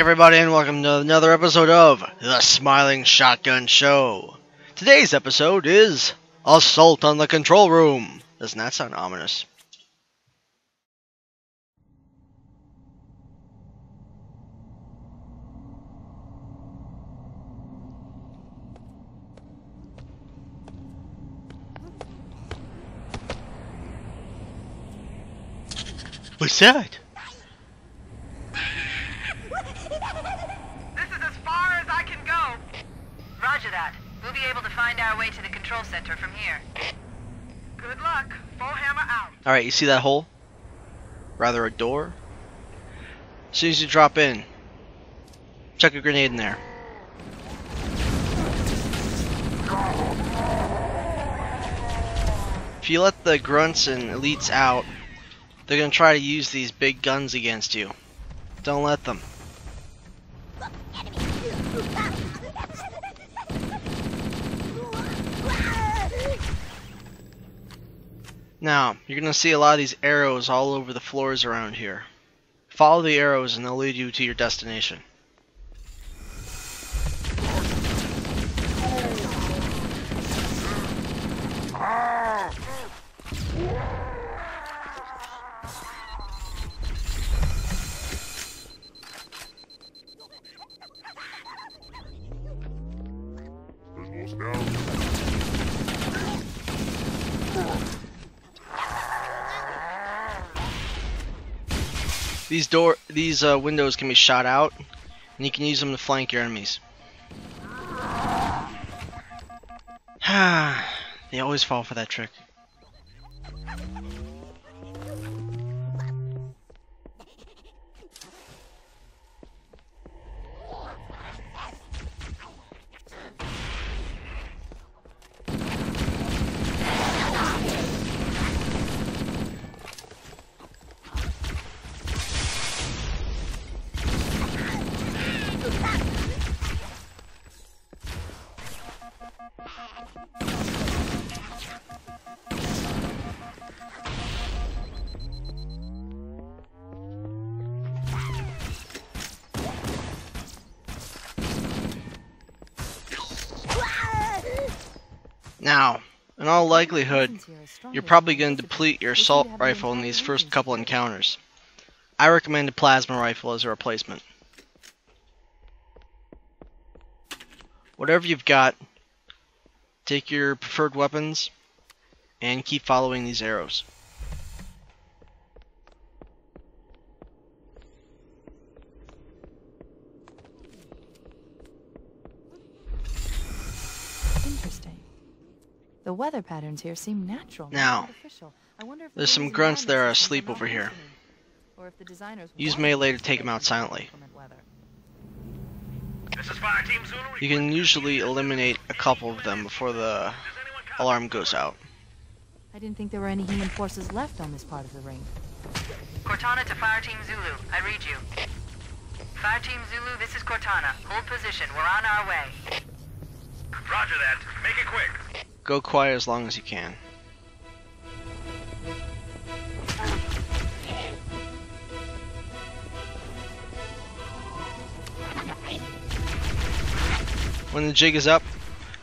everybody, and welcome to another episode of The Smiling Shotgun Show. Today's episode is Assault on the Control Room. Doesn't that sound ominous? What's that? Roger that. We'll be able to find our way to the control center from here. Good luck. Full hammer out. Alright, you see that hole? Rather, a door? As soon as you drop in, chuck a grenade in there. If you let the grunts and elites out, they're gonna try to use these big guns against you. Don't let them. Now, you're going to see a lot of these arrows all over the floors around here. Follow the arrows and they'll lead you to your destination. These windows can be shot out, and you can use them to flank your enemies. They always fall for that trick. Now, in all likelihood, you're probably going to deplete your assault rifle in these first couple encounters. I recommend a plasma rifle as a replacement. Whatever you've got, take your preferred weapons and keep following these arrows. Interesting. The weather patterns here seem natural. Now, there's some grunts that are asleep over here. Use melee to take them out silently. You can usually eliminate a couple of them before the alarm goes out. I didn't think there were any human forces left on this part of the ring. Cortana to Fireteam Zulu. I read you. Fireteam Zulu, this is Cortana. Hold position. We're on our way. Roger that. Make it quick. Go quiet as long as you can. When the jig is up,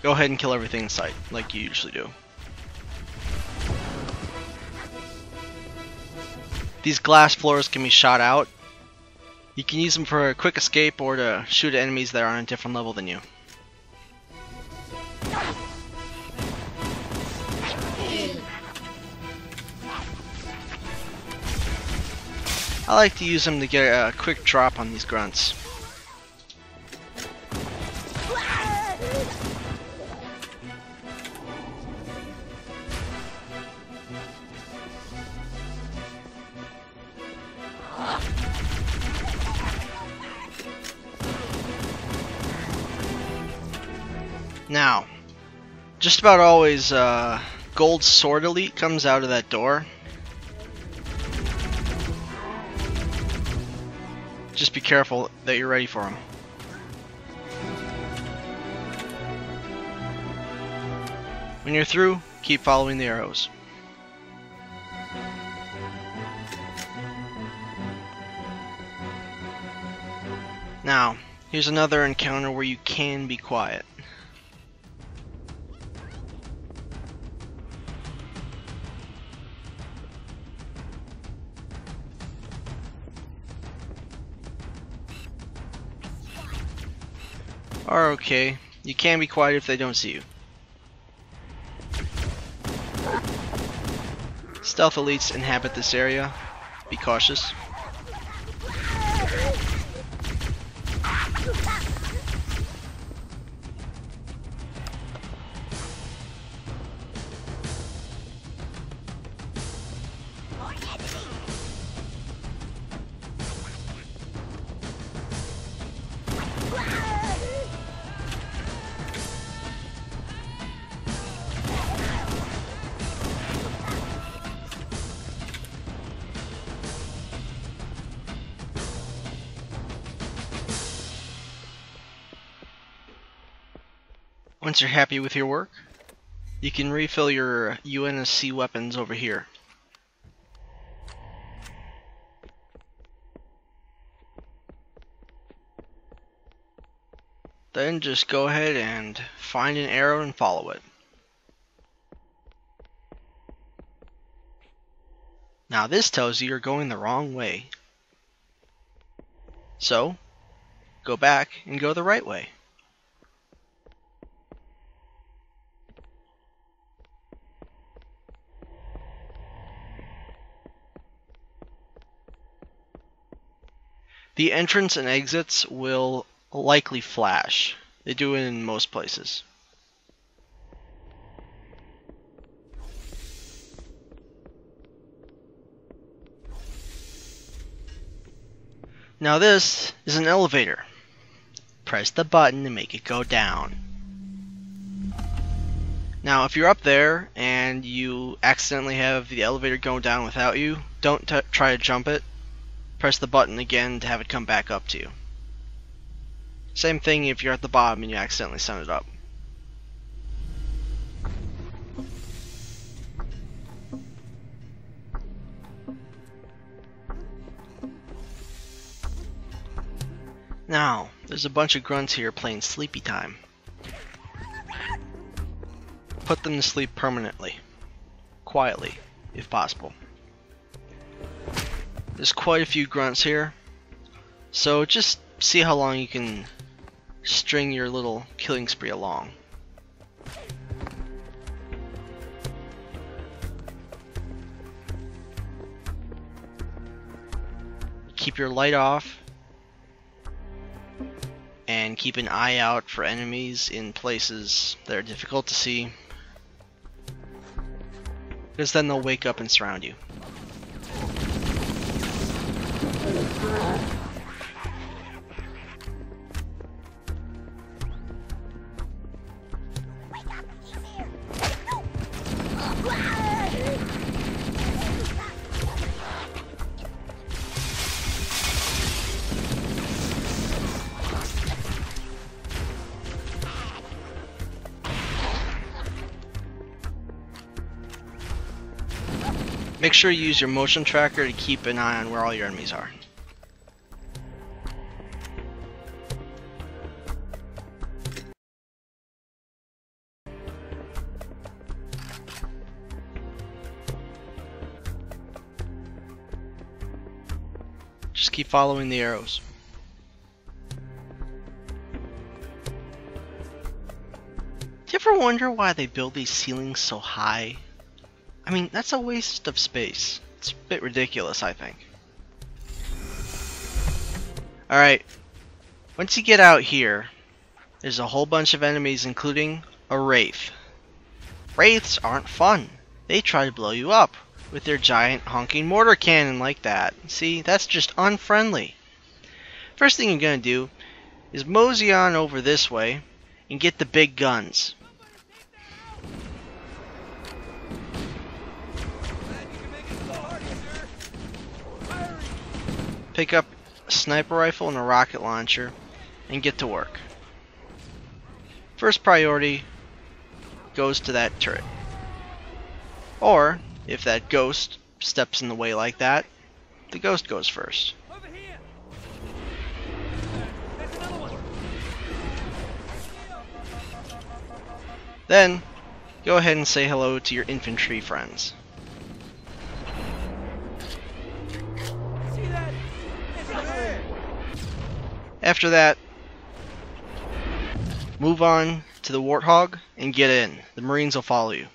go ahead and kill everything in sight, like you usually do. These glass floors can be shot out. You can use them for a quick escape or to shoot at enemies that are on a different level than you. I like to use them to get a quick drop on these grunts. Now, just about always Gold Sword Elite comes out of that door. Just be careful that you're ready for him. When you're through, keep following the arrows. Now, here's another encounter where you can be quiet. Or okay, you can be quiet if they don't see you. Stealth elites inhabit this area. Be cautious. Once you're happy with your work, you can refill your UNSC weapons over here. Then just go ahead and find an arrow and follow it. Now this tells you you're going the wrong way. So, go back and go the right way. The entrance and exits will likely flash. They do it in most places. Now this is an elevator. Press the button to make it go down. Now if you're up there and you accidentally have the elevator go down without you, don't try to jump it. Press the button again to have it come back up to you. Same thing if you're at the bottom and you accidentally send it up. Now, there's a bunch of grunts here playing sleepy time. Put them to sleep permanently. Quietly, if possible. There's quite a few grunts here, so just see how long you can string your little killing spree along. Keep your light off and keep an eye out for enemies in places that are difficult to see, because then they'll wake up and surround you. Make sure you use your motion tracker to keep an eye on where all your enemies are. Just keep following the arrows. Do you ever wonder why they build these ceilings so high? I mean, that's a waste of space. It's a bit ridiculous, I think. Alright, once you get out here, there's a whole bunch of enemies, including a wraith. Wraiths aren't fun. They try to blow you up with their giant honking mortar cannon like that. See, that's just unfriendly. First thing you're gonna do is mosey on over this way and get the big guns. Pick up a sniper rifle and a rocket launcher and get to work. First priority goes to that turret. Or, if that ghost steps in the way like that, the ghost goes first. Then, go ahead and say hello to your infantry friends. After that, move on to the Warthog and get in. The Marines will follow you.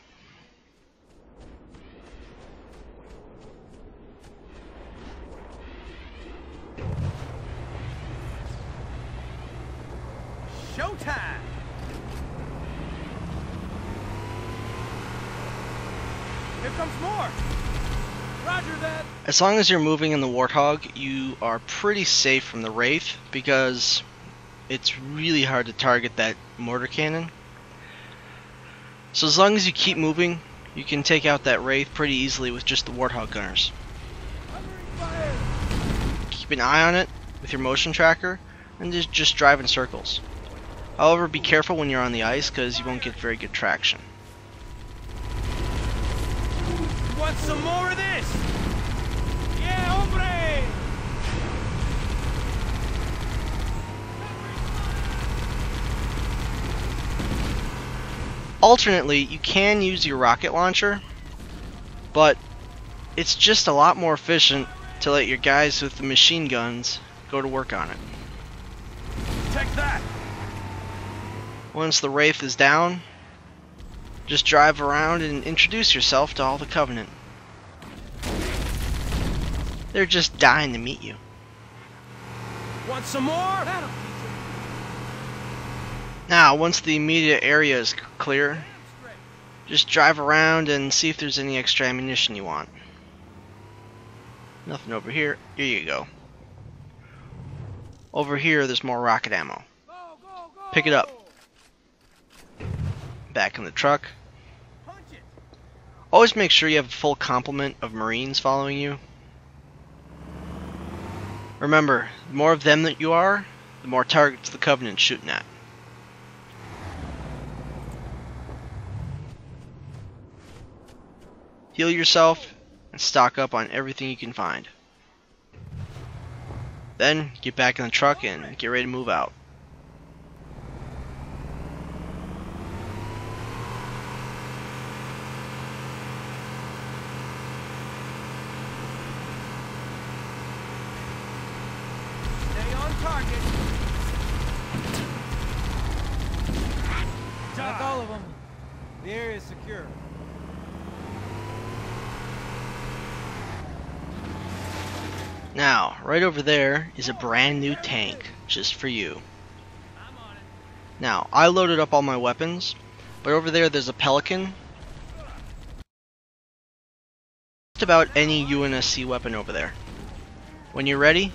Showtime! Here comes more! Roger that! As long as you're moving in the Warthog, you are pretty safe from the Wraith because it's really hard to target that mortar cannon. So as long as you keep moving, you can take out that Wraith pretty easily with just the Warthog gunners. Keep an eye on it with your motion tracker and just drive in circles. However, be careful when you're on the ice because you won't get very good traction. Want some more of this? Yeah, hombre! Alternately, you can use your rocket launcher, but it's just a lot more efficient to let your guys with the machine guns go to work on it. Take that! Once the Wraith is down, just drive around and introduce yourself to all the Covenant. They're just dying to meet you. Want some more? Now, once the immediate area is clear, just drive around and see if there's any extra ammunition you want. Nothing over here. Here you go. Over here, there's more rocket ammo. Pick it up. Back in the truck. Always make sure you have a full complement of Marines following you. Remember, the more of them that you are, the more targets the Covenant's shooting at. Heal yourself and stock up on everything you can find. Then, get back in the truck and get ready to move out. Stay on target. Knock all of them. The area is secure. Now, right over there is a brand new tank, just for you. Now, I loaded up all my weapons, but over there's a Pelican. Just about any UNSC weapon over there. When you're ready,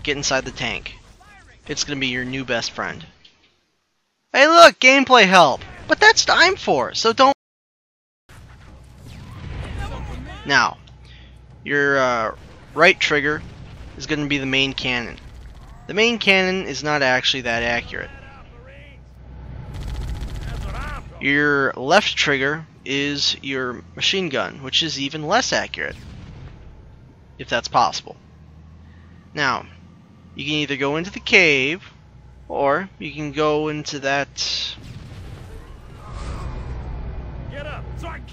get inside the tank. It's gonna be your new best friend. Hey look, gameplay help! But that's what I'm for, so don't... Now, your right trigger is going to be the main cannon. The main cannon is not actually that accurate. Your left trigger is your machine gun, which is even less accurate, if that's possible. Now, you can either go into the cave, or you can go into that...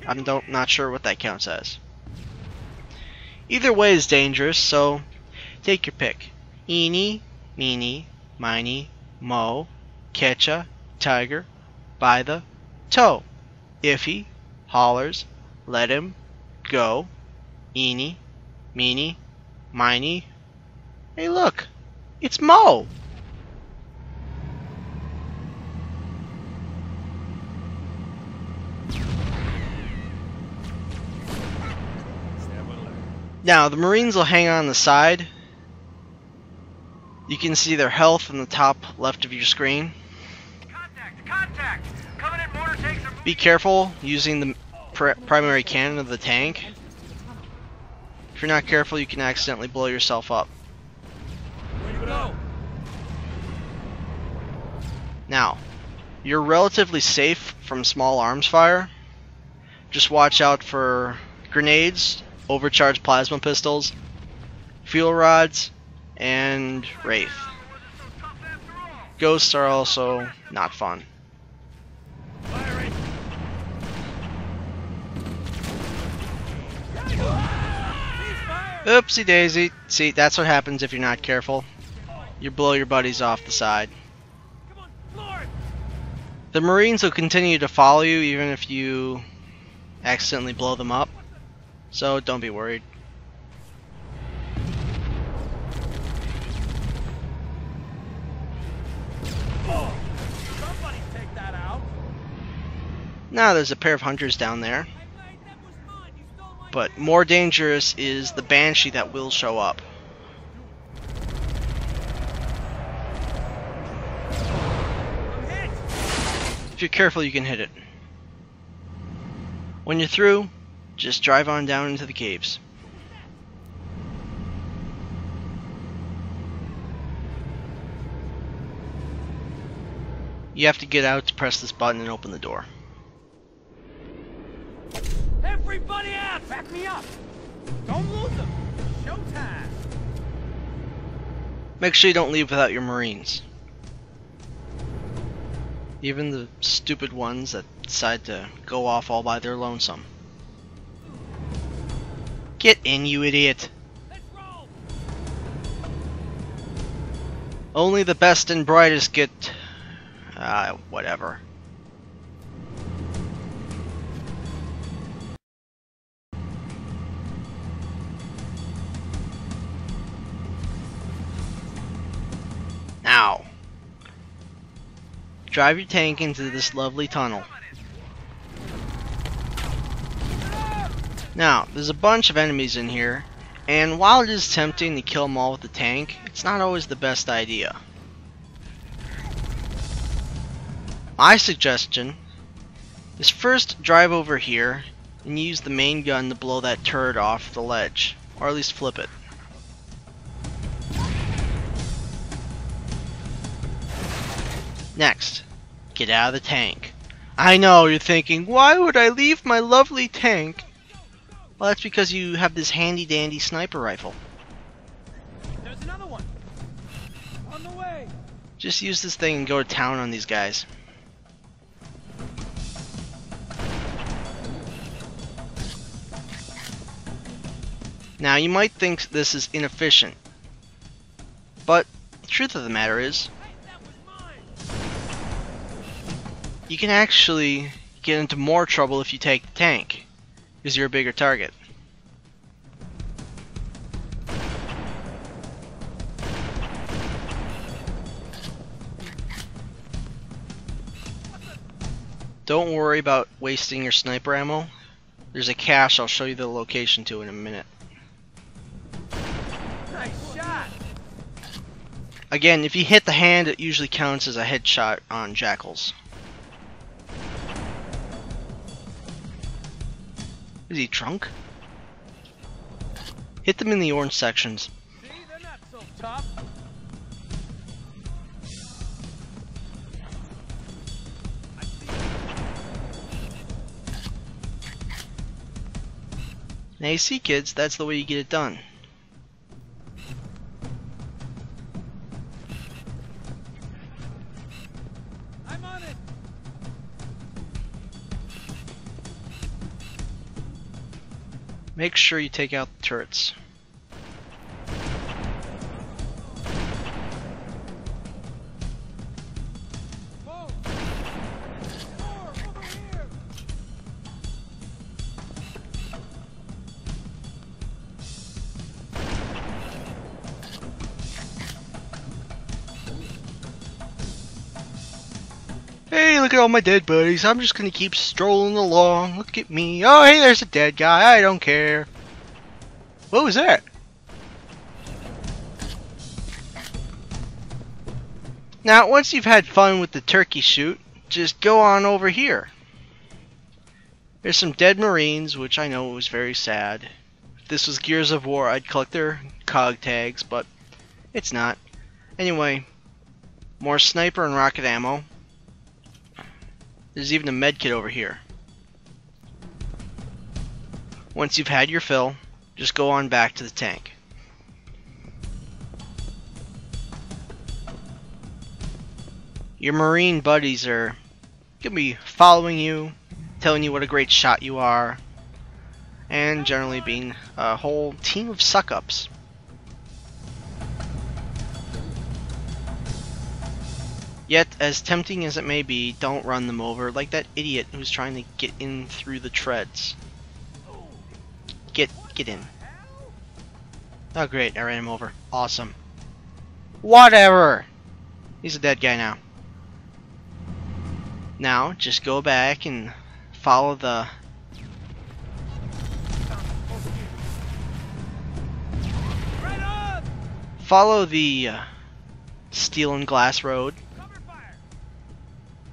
I'm not sure what that counts as. Either way is dangerous, so take your pick. Eeny, meeny, miny, mo, catcha, tiger, by the toe. If he hollers, let him go. Eeny, meeny, miny. Hey look, it's Mo! Now, the Marines will hang on the side. You can see their health in the top left of your screen. Contact! Covenant mortar tanks are... Be careful using the primary cannon of the tank. If you're not careful, you can accidentally blow yourself up. Go. Now, you're relatively safe from small arms fire. Just watch out for grenades, overcharged plasma pistols, fuel rods, and Wraith. Ghosts are also not fun. Firing. Oopsie daisy. See, that's what happens if you're not careful. You blow your buddies off the side. Come on, floor it! The Marines will continue to follow you even if you accidentally blow them up. So don't be worried. Oh, somebody take that out. Now there's a pair of hunters down there. Hey, wait, that was mine. You stole my... But more dangerous is the Banshee that will show up. I'm hit. If you're careful, you can hit it. When you're through, just drive on down into the caves. You have to get out to press this button and open the door. Everybody out! Back me up! Don't lose them! Showtime! Make sure you don't leave without your Marines. Even the stupid ones that decide to go off all by their lonesome. Get in, you idiot! Let's roll! Only the best and brightest get... whatever. Now, drive your tank into this lovely tunnel. Now, there's a bunch of enemies in here, and while it is tempting to kill them all with the tank, it's not always the best idea. My suggestion is first drive over here and use the main gun to blow that turret off the ledge, or at least flip it. Next, get out of the tank. I know, you're thinking, why would I leave my lovely tank? Well, that's because you have this handy dandy sniper rifle. There's another one! On the way! Just use this thing and go to town on these guys. Now, you might think this is inefficient, but the truth of the matter is, Hey, that was mine! you can actually get into more trouble if you take the tank, because you're a bigger target. Don't worry about wasting your sniper ammo. There's a cache I'll show you the location to in a minute. Nice shot! Again, if you hit the hand, it usually counts as a headshot on jackals. Is he drunk? Hit them in the orange sections. See, they're not so tough. I see you. Now you see, kids, that's the way you get it done. I'm on it! Make sure you take out the turrets. Whoa! More! Over here! Hey, look at all my dead buddies. I'm just gonna keep strolling along. Look at me. Oh, hey, there's a dead guy. I don't care. What was that? Now, once you've had fun with the turkey shoot, just go on over here. There's some dead Marines, which I know was very sad. If this was Gears of War, I'd collect their cog tags, but it's not. Anyway, more sniper and rocket ammo. There's even a med kit over here. Once you've had your fill, just go on back to the tank. Your Marine buddies are gonna be following you, telling you what a great shot you are, and generally being a whole team of suck-ups. Yet, as tempting as it may be, don't run them over like that idiot who's trying to get in through the treads. Get in. Oh great, I ran him over. Awesome. Whatever! He's a dead guy now. Now, just go back and follow the... Follow the steel and glass road.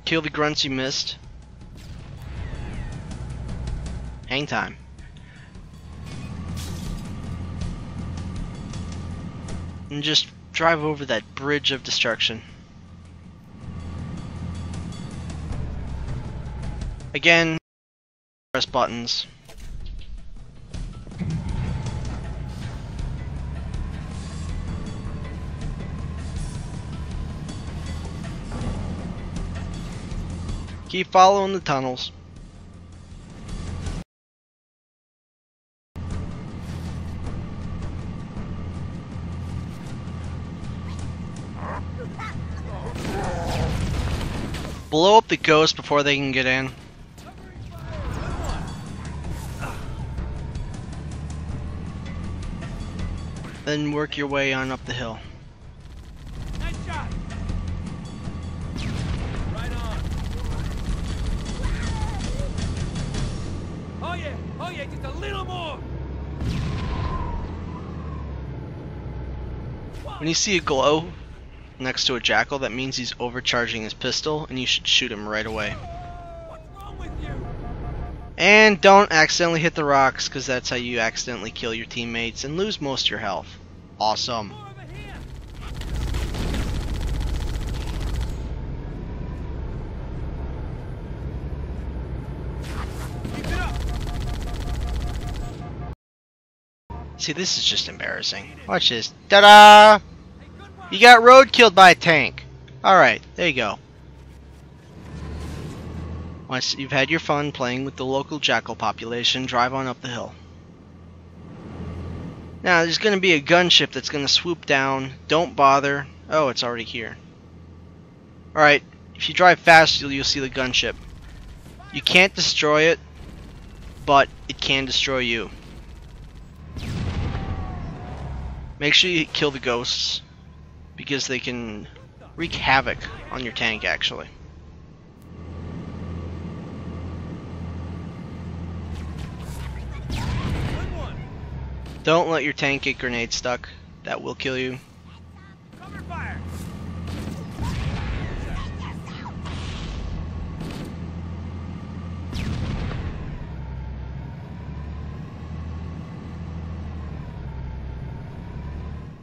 Kill the grunts you missed. Hang time. And just drive over that bridge of destruction. Again, press buttons. Keep following the tunnels. Blow up the ghosts before they can get in. Then work your way on up the hill. Nice shot. Right on. Oh yeah, just a little more. When you see a glow next to a jackal, that means he's overcharging his pistol, and you should shoot him right away. What's wrong with you? And don't accidentally hit the rocks, because that's how you accidentally kill your teammates and lose most of your health. Awesome. More over here. Keep it up. See, this is just embarrassing. Watch this. Ta-da! Hey, good work. You got road killed by a tank. Alright, there you go. Once you've had your fun playing with the local jackal population, drive on up the hill. Now, there's going to be a gunship that's going to swoop down. Don't bother. Oh, it's already here. Alright, if you drive fast, you'll see the gunship. You can't destroy it, but it can destroy you. Make sure you kill the ghosts, because they can wreak havoc on your tank, actually. Good one. Don't let your tank get grenade stuck. That will kill you. Cover fire.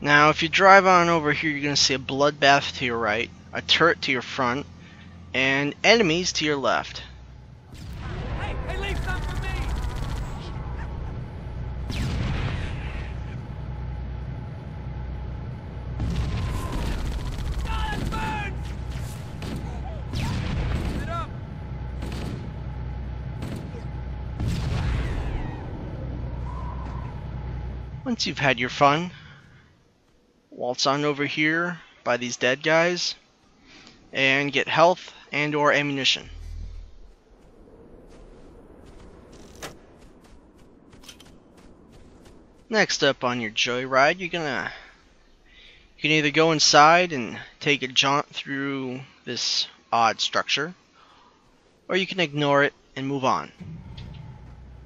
Now, if you drive on over here, you're going to see a bloodbath to your right, a turret to your front, and enemies to your left. Hey, leave some for me. Ah, it burns. Keep it up. Once you've had your fun, waltz on over here by these dead guys and get health and or ammunition. Next up on your joyride, you can either go inside and take a jaunt through this odd structure, or you can ignore it and move on.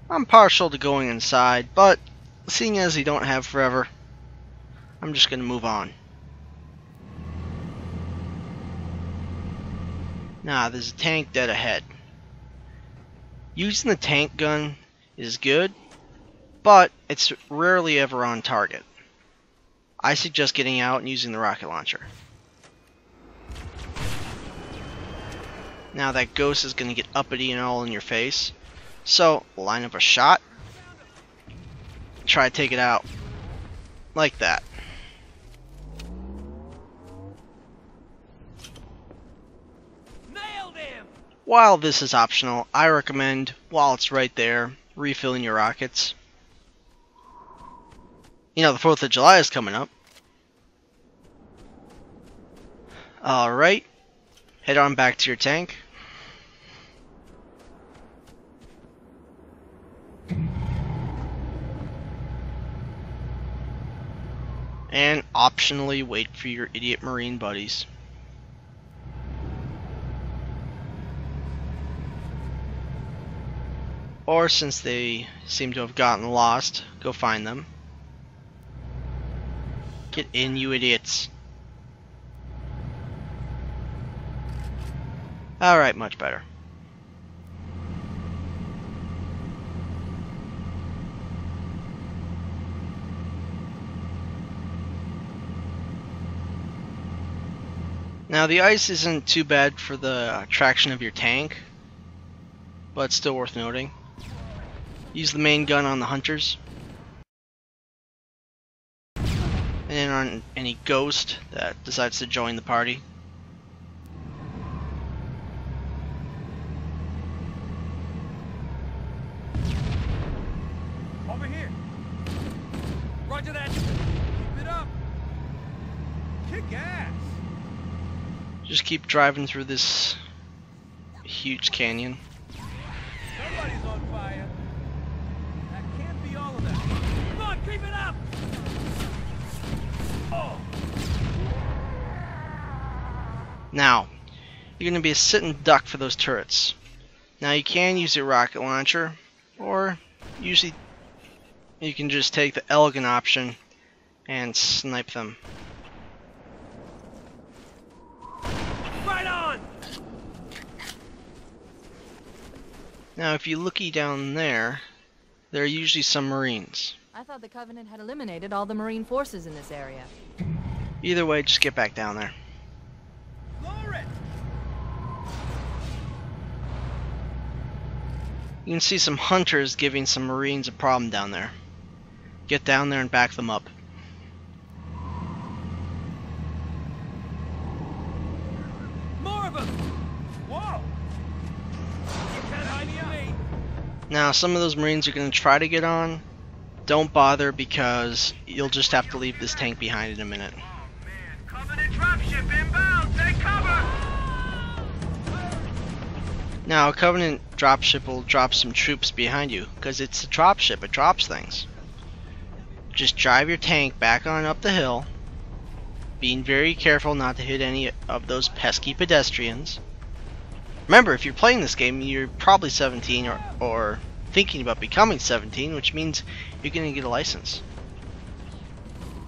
I'm partial to going inside, but seeing as you don't have forever, I'm just going to move on. Nah, there's a tank dead ahead. Using the tank gun is good, but it's rarely ever on target. I suggest getting out and using the rocket launcher. Now that ghost is going to get uppity and all in your face, so line up a shot, try to take it out like that. Nailed him. While this is optional, I recommend, while it's right there, refilling your rockets. You know, the 4th of July is coming up. Alright, head on back to your tank. And optionally wait for your idiot Marine buddies. Or since they seem to have gotten lost, go find them. Get in, you idiots. Alright, much better. Now the ice isn't too bad for the traction of your tank, but it's still worth noting. Use the main gun on the hunters, and then on any ghost that decides to join the party. Over here. Roger that. Keep it up. Kick ass. Just keep driving through this huge canyon. Somebody's on fire. That can't be all of them. Come on, keep it up. Oh. Now, you're going to be a sitting duck for those turrets. Now you can use your rocket launcher, or usually you can just take the elegant option and snipe them. Right on. Now if you looky down there, there are usually some Marines. I thought the Covenant had eliminated all the Marine forces in this area. Either way, just get back down there. Lower it. You can see some hunters giving some Marines a problem down there. Get down there and back them up. More of them. Whoa. You can't hide from me. Now some of those Marines are going to try to get on. Don't bother because you'll just have to leave this tank behind in a minute. Oh man, Covenant dropship inbound. Take cover. Now a Covenant dropship will drop some troops behind you because it's a dropship, it drops things. Just drive your tank back on up the hill, being very careful not to hit any of those pesky pedestrians. Remember, if you're playing this game, you're probably 17 or thinking about becoming 17, which means you're going to get a license.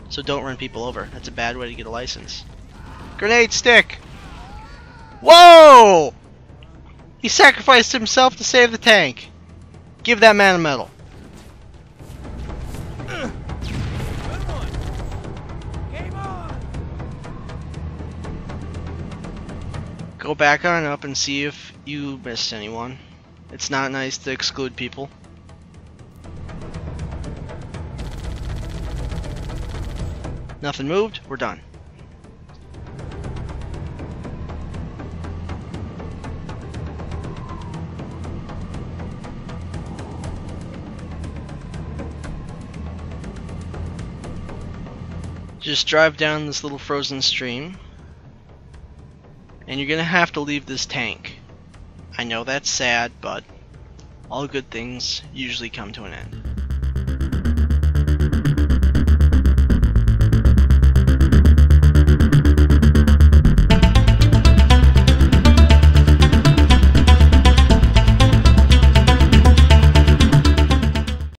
So don't run people over. That's a bad way to get a license. Grenade stick! Whoa! He sacrificed himself to save the tank. Give that man a medal. Good one. Game on. Go back on up and see if you missed anyone. It's not nice to exclude people. Nothing moved, we're done. Just drive down this little frozen stream, and you're gonna have to leave this tank. I know that's sad, but all good things usually come to an end.